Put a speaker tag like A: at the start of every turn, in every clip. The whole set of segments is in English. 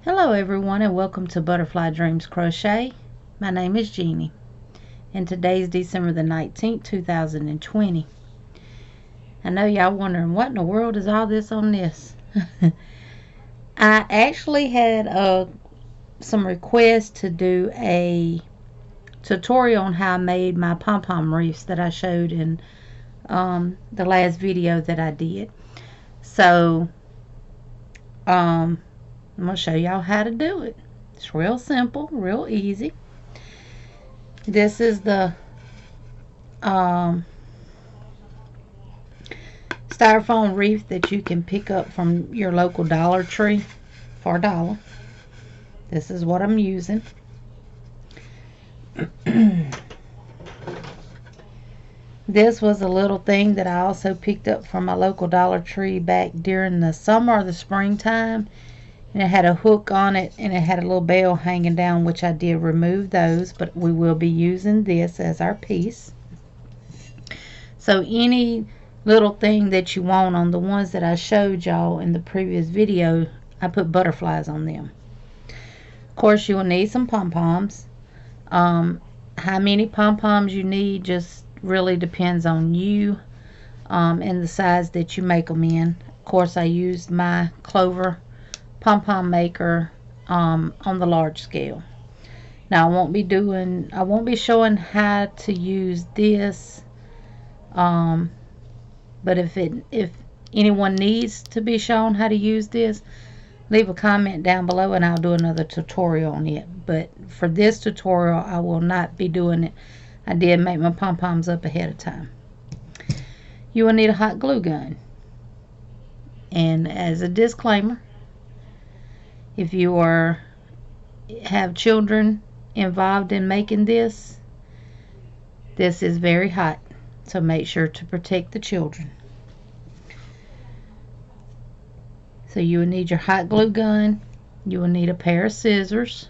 A: Hello everyone and welcome to Butterfly Dreams Crochet. My name is Jeannie and today's December the 19th, 2020. I know y'all wondering what in the world is all this on this. I actually had some requests to do a tutorial on how I made my Pom Pom wreaths that I showed in the last video that I did. So I'm going to show y'all how to do it. It's real simple, real easy. This is the styrofoam wreath that you can pick up from your local Dollar Tree for $1. This is what I'm using. This was a little thing that I also picked up from my local Dollar Tree back during the summer or the springtime. And it had a hook on it and it had a little bell hanging down, which I did remove those, but we will be using this as our piece. So any little thing that you want on the ones that I showed y'all in the previous video, I put butterflies on them. Of course, you will need some pom-poms. How many pom-poms you need just really depends on you and the size that you make them in. Of course, I used my Clover pom-pom maker on the large scale. Now I won't be showing how to use this, but if anyone needs to be shown how to use this, leave a comment down below and I'll do another tutorial on it. But for this tutorial I will not be doing it. I did make my pom-poms up ahead of time. You will need a hot glue gun, and as a disclaimer, if you have children involved in making this is very hot, so make sure to protect the children. So you will need your hot glue gun, you will need a pair of scissors,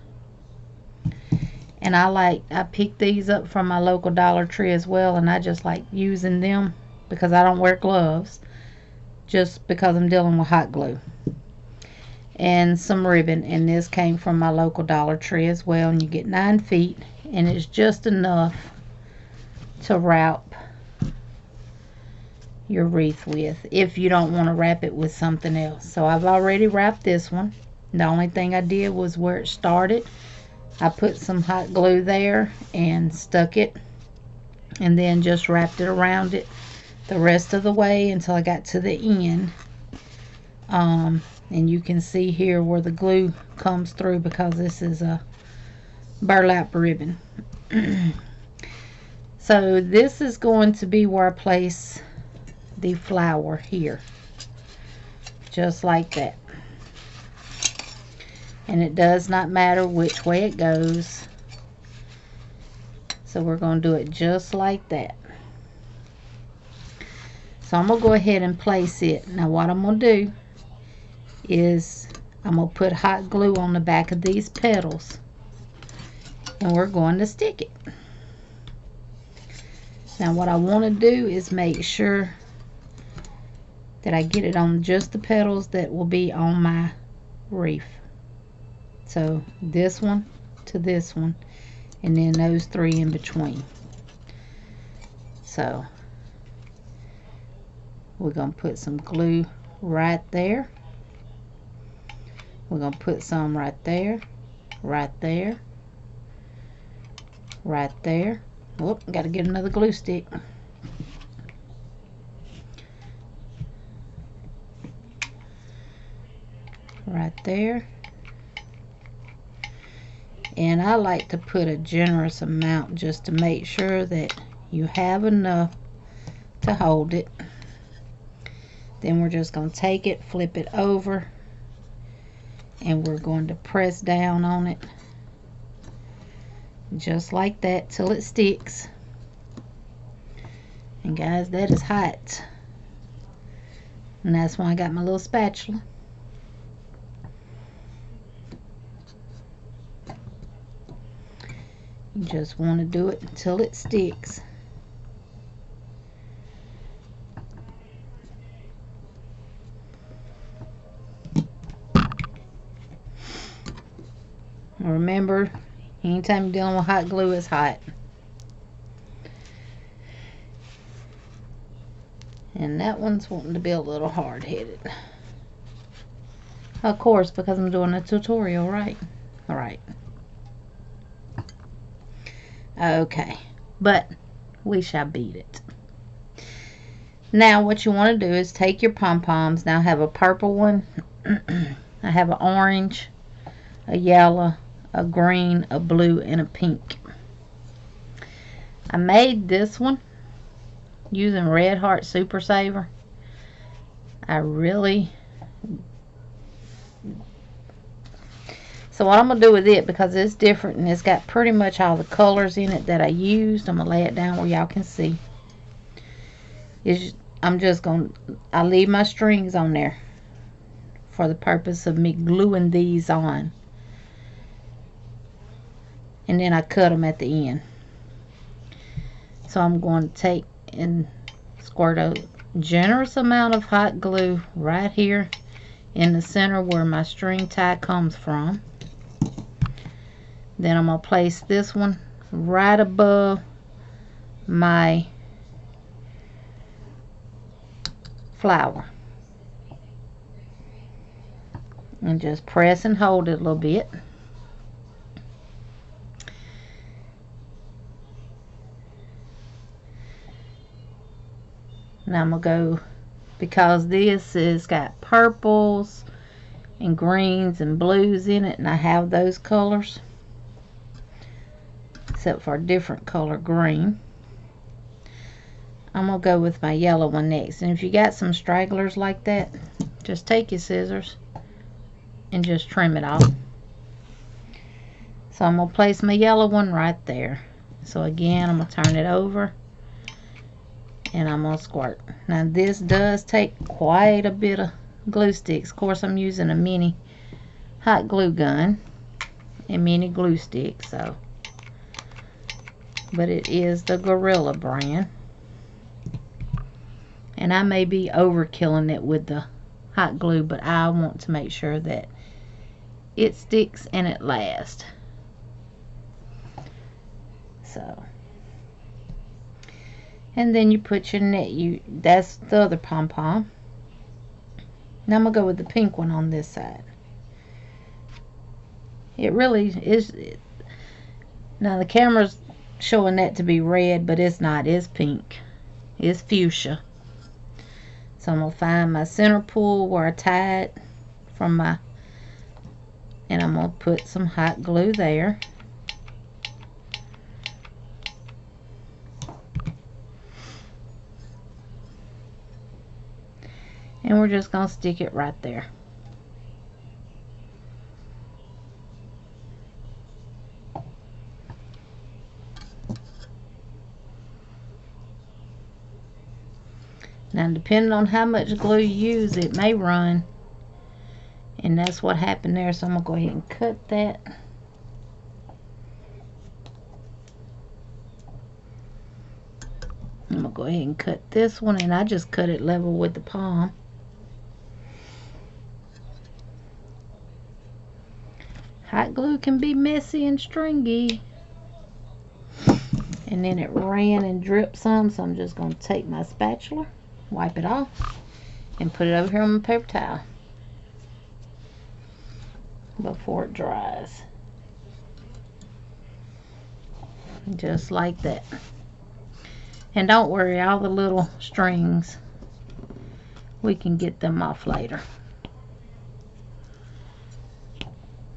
A: and I picked these up from my local Dollar Tree as well, and I just like using them because I don't wear gloves, just because I'm dealing with hot glue. And some ribbon, and this came from my local Dollar Tree as well, and you get 9 feet, and it's just enough to wrap your wreath with if you don't want to wrap it with something else. So I've already wrapped this one. The only thing I did was where it started, I put some hot glue there and stuck it, and then just wrapped it around it the rest of the way until I got to the end. And you can see here where the glue comes through because this is a burlap ribbon. So this is going to be where I place the flower here, just like that. And it does not matter which way it goes, so we're going to do it just like that. So I'm going to go ahead and place it. Now what I'm going to do is I'm going to put hot glue on the back of these petals, and we're going to stick it. Now what I want to do is make sure that I get it on just the petals that will be on my wreath. So this one to this one, and then those 3 in between. So we're going to put some glue right there. We're going to put some right there, right there, right there. Whoop, got to get another glue stick. Right there. And I like to put a generous amount just to make sure that you have enough to hold it. Then we're just going to take it, flip it over, and we're going to press down on it just like that till it sticks. And guys, that is hot, and that's why I got my little spatula. You just want to do it until it sticks. Remember, anytime you're dealing with hot glue, it's hot. And that one's wanting to be a little hard-headed. Of course, because I'm doing a tutorial, right? Alright. Okay. But we shall beat it. Now what you want to do is take your pom-poms. Now I have a purple one. I have an orange, a yellow, a green, a blue, and a pink. I made this one using Red Heart Super Saver. So what I'm going to do with it, because it's different and it's got pretty much all the colors in it that I used, I'm going to lay it down where y'all can see. I leave my strings on there for the purpose of me gluing these on. And then I cut them at the end. So I'm going to take and squirt a generous amount of hot glue right here in the center where my string tie comes from. Then I'm going to place this one right above my flower. And just press and hold it a little bit. Now I'm going to go, because this has got purples and greens and blues in it, and I have those colors, except for a different color green. I'm going to go with my yellow one next. And if you got some stragglers like that, just take your scissors and just trim it off. So I'm going to place my yellow one right there. So again, I'm going to turn it over and I'm going to squirt. Now this does take quite a bit of glue sticks. Of course, I'm using a mini hot glue gun and mini glue stick, so, but it is the Gorilla brand. And I may be overkilling it with the hot glue, but I want to make sure that it sticks and it lasts. So, and then you put your net. That's the other pom pom. Now I'm gonna go with the pink one on this side. It really is. Now the camera's showing that to be red, but it's not. It's pink. It's fuchsia. So I'm gonna find my center pull where I tied from my, and I'm gonna put some hot glue there. And we're just going to stick it right there. Now, depending on how much glue you use, it may run. And that's what happened there. So I'm going to go ahead and cut that. I'm going to go ahead and cut this one. And I just cut it level with the palm. Hot glue can be messy and stringy. And then it ran and dripped some, so I'm just going to take my spatula, wipe it off, and put it over here on my paper towel before it dries. Just like that. And don't worry, all the little strings, we can get them off later.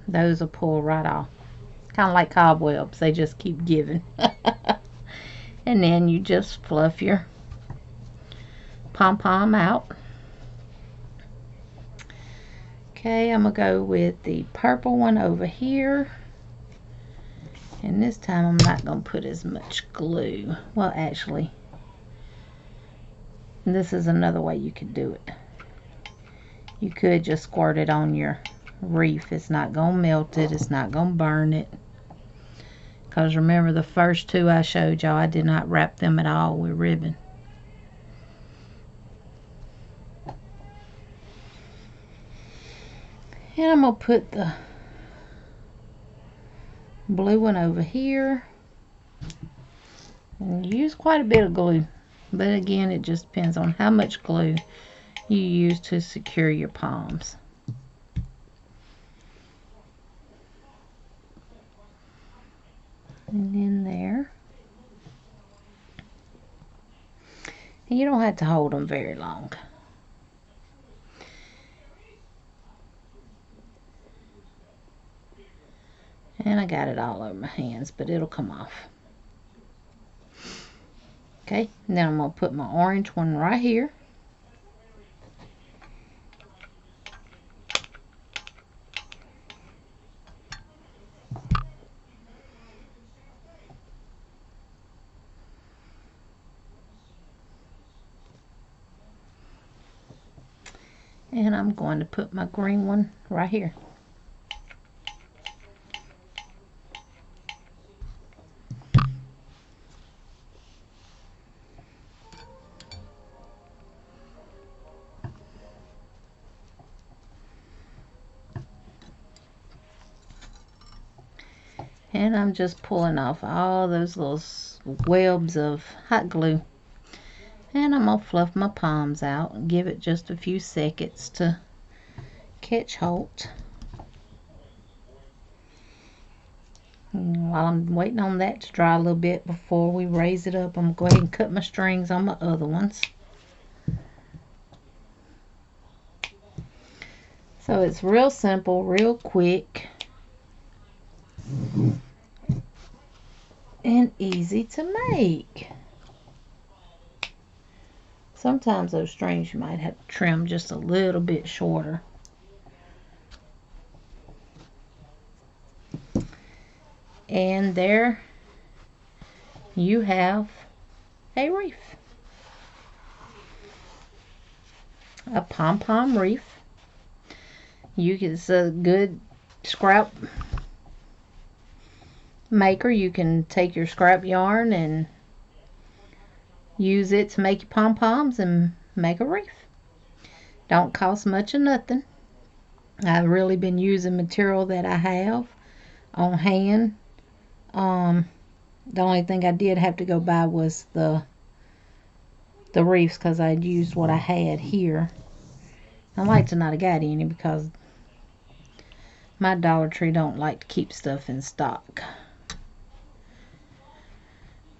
A: Those will pull right off. Kind of like cobwebs. They just keep giving. And then you just fluff your pom-pom out. Okay, I'm going to go with the purple one over here. And this time I'm not going to put as much glue. Well, actually, this is another way you could do it. You could just squirt it on your wreath. It's not going to melt it. It's not going to burn it. Because remember, the first two I showed y'all, I did not wrap them at all with ribbon. And I'm going to put the blue one over here. And use quite a bit of glue, but again, it just depends on how much glue you use to secure your poms. And in there. And you don't have to hold them very long. And I got it all over my hands, but it'll come off. Okay, now I'm going to put my orange one right here. And I'm going to put my green one right here. And I'm just pulling off all those little webs of hot glue. And I'm going to fluff my palms out and give it just a few seconds to catch hold. And while I'm waiting on that to dry a little bit before we raise it up, I'm going to go ahead and cut my strings on my other ones. So it's real simple, real quick, and easy to make. Sometimes those strings you might have to trim just a little bit shorter. And there you have a wreath. A Pom Pom wreath. It's a good scrap maker. You can take your scrap yarn and use it to make your pom-poms and make a wreath. Don't cost much of nothing. I've really been using material that I have on hand. The only thing I did have to go buy was the wreaths, because I'd used what I had here. I might have not have got any because my Dollar Tree don't like to keep stuff in stock.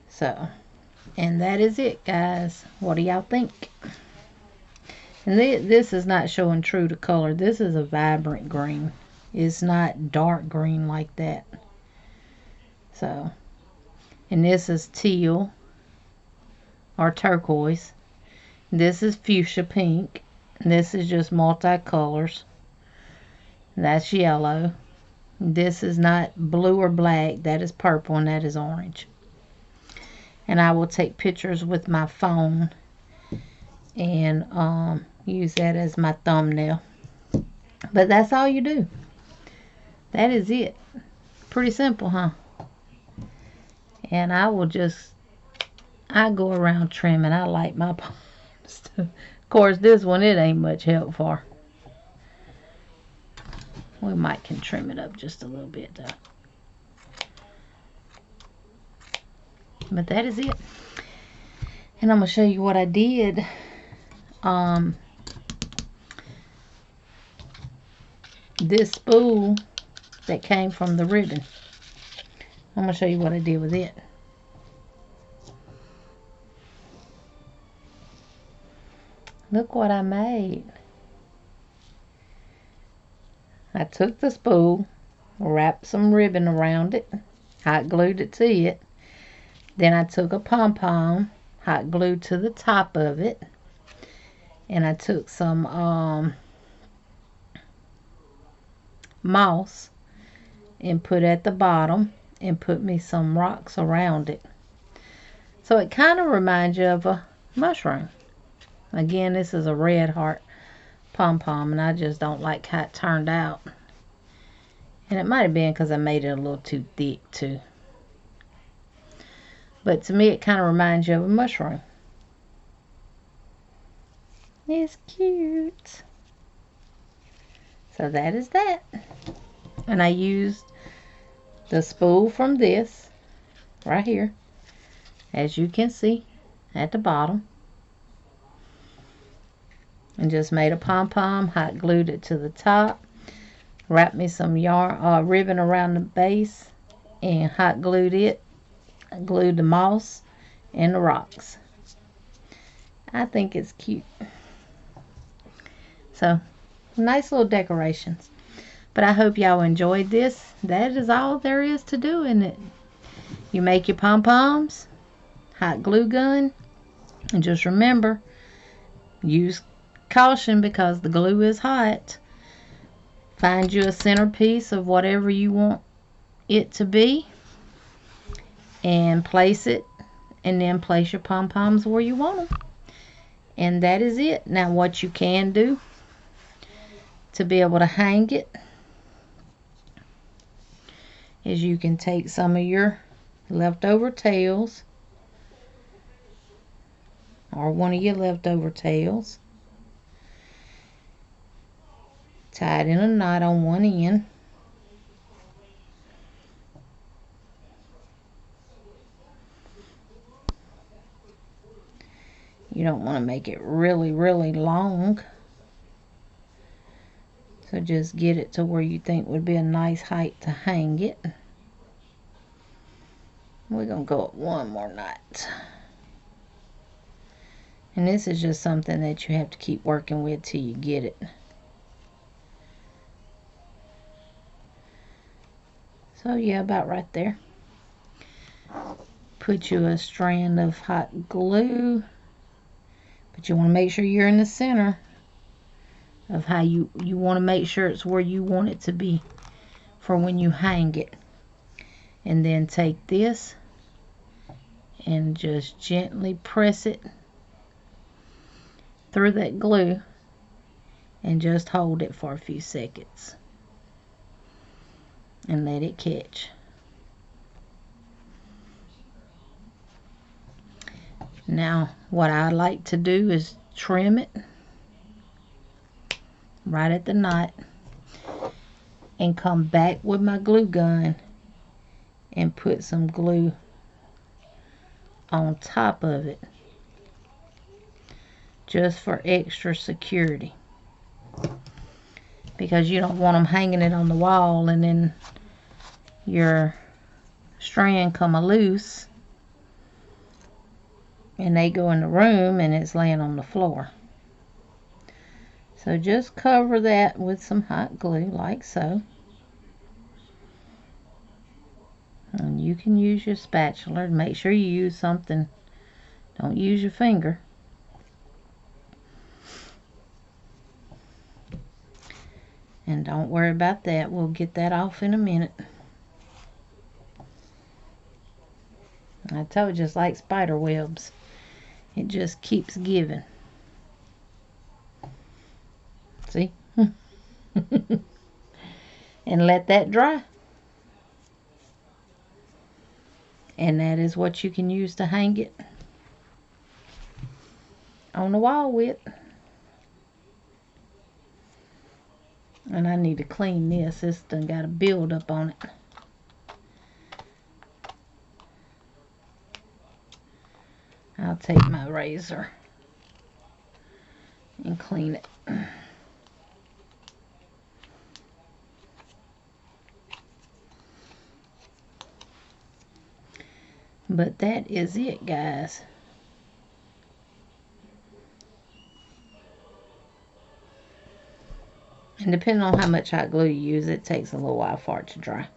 A: So, and that is it, guys. What do y'all think? And this is not showing true to color. This is a vibrant green. It's not dark green like that. So, and this is teal or turquoise. This is fuchsia pink. This is just multicolors. That's yellow. This is not blue or black. That is purple, and that is orange. And I will take pictures with my phone and use that as my thumbnail. But that's all you do. That is it. Pretty simple, huh? And I go around trimming. I like my palms too. Of course, this one, it ain't much help for. We might can trim it up just a little bit though. But that is it. And I'm going to show you what I did. This spool that came from the ribbon. I'm going to show you what I did with it. Look what I made. I took the spool, wrapped some ribbon around it, hot glued it to it. Then I took a pom-pom, hot glued to the top of it. And I took some moss and put at the bottom and put me some rocks around it. So it kind of reminds you of a mushroom. Again, this is a red heart pom-pom, and I just don't like how it turned out. And it might have been because I made it a little too thick too. But to me, it kind of reminds you of a mushroom. It's cute. So that is that. And I used the spool from this right here, as you can see at the bottom, and just made a pom-pom, hot glued it to the top, wrapped me some yarn ribbon around the base, and hot glued it. I glued the moss and the rocks. I think it's cute. So, nice little decorations. But I hope y'all enjoyed this. That is all there is to doing it. You make your pom-poms, hot glue gun, and just remember, use caution because the glue is hot. Find you a centerpiece of whatever you want it to be and place it, and then place your pom-poms where you want them. And that is it. Now what you can do to be able to hang it is you can take some of your leftover tails, or one of your leftover tails, tie it in a knot on one end, you don't want to make it really long, so just get it to where you think would be a nice height to hang it. We're gonna go up one more knot, and this is just something that you have to keep working with till you get it. So yeah, about right there. Put you a strand of hot glue, but you want to make sure you're in the center of how you want to make sure it's where you want it to be for when you hang it. And then take this and just gently press it through that glue and just hold it for a few seconds and let it catch. Now what I like to do is trim it right at the knot and come back with my glue gun and put some glue on top of it just for extra security, because you don't want them hanging it on the wall and then your strand come loose and they go in the room and it's laying on the floor. So just cover that with some hot glue like so. And you can use your spatula. Make sure you use something. Don't use your finger. And don't worry about that. We'll get that off in a minute. I told you, just like spider webs. It just keeps giving. See? And let that dry. And that is what you can use to hang it on the wall with. And I need to clean this. This done got a build up on it. I'll take my razor and clean it. But that is it, guys. And depending on how much hot glue you use, it takes a little while for it to dry.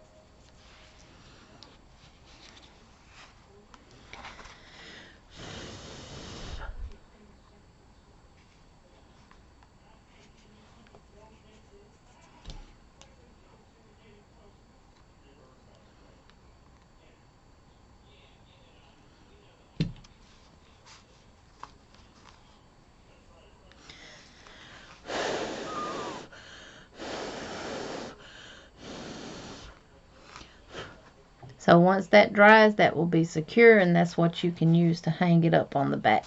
A: So once that dries, that will be secure, and that's what you can use to hang it up on the back,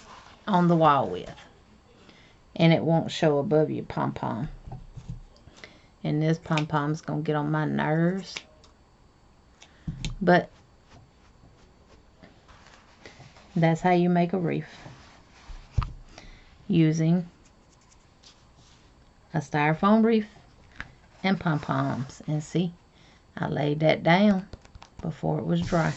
A: on the wall with. And it won't show above your pom-pom. And this pom-pom is going to get on my nerves. But that's how you make a wreath, using a styrofoam wreath and pom poms. And see, I laid that down before it was dry.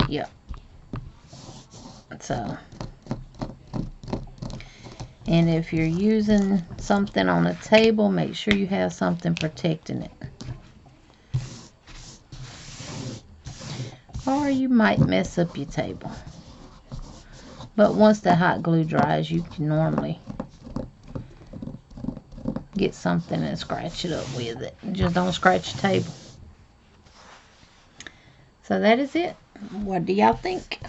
A: Yep. So, and if you're using something on a table, make sure you have something protecting it. Or you might mess up your table. But once the hot glue dries, you can normally get something and scratch it up with it. Just don't scratch your table. So that is it. What do y'all think?